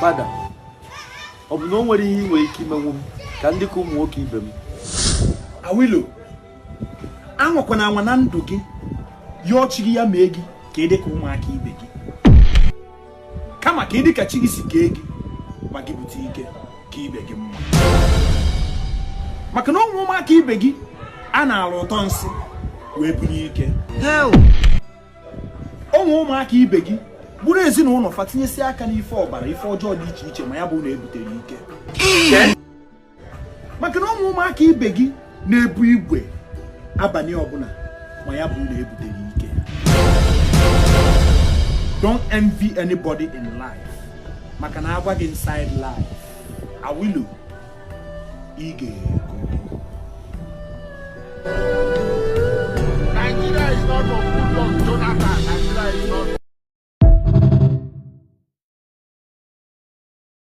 Fada, ọ bụ na o nwere ihe nwere ike imenwu m ka ndị ka ụmụ nwoke ibe m. Awilo, anwakwana anwa na ndụ gị yọọ chi gị ya mee gị ka ị dị ka ụmụaka ibe gị, kama ka ị dị ka chi gị si kee gị ma gị bute ike ka ibe gị mma. Maka na ụmụ ụmụaka ibe gị a na-alụ ụtọ nsị wee bunye ike. Ụmụ ụmụaka ibe gị bụrụ ezinụlọ fa tinyesi aka n'ife ọbara ife ọjọọ dị iche iche ma ya bụ na ebutere ike. Maka na ụmụaka ibe gị na-ebu igwe abalị ọbụla ma ya bụ na ebutere ike. Don't envy anybody in life. Maka na agwa gị inside life, Awilo, ị ga-ego. Nigeria is not for good luck, Jonathan.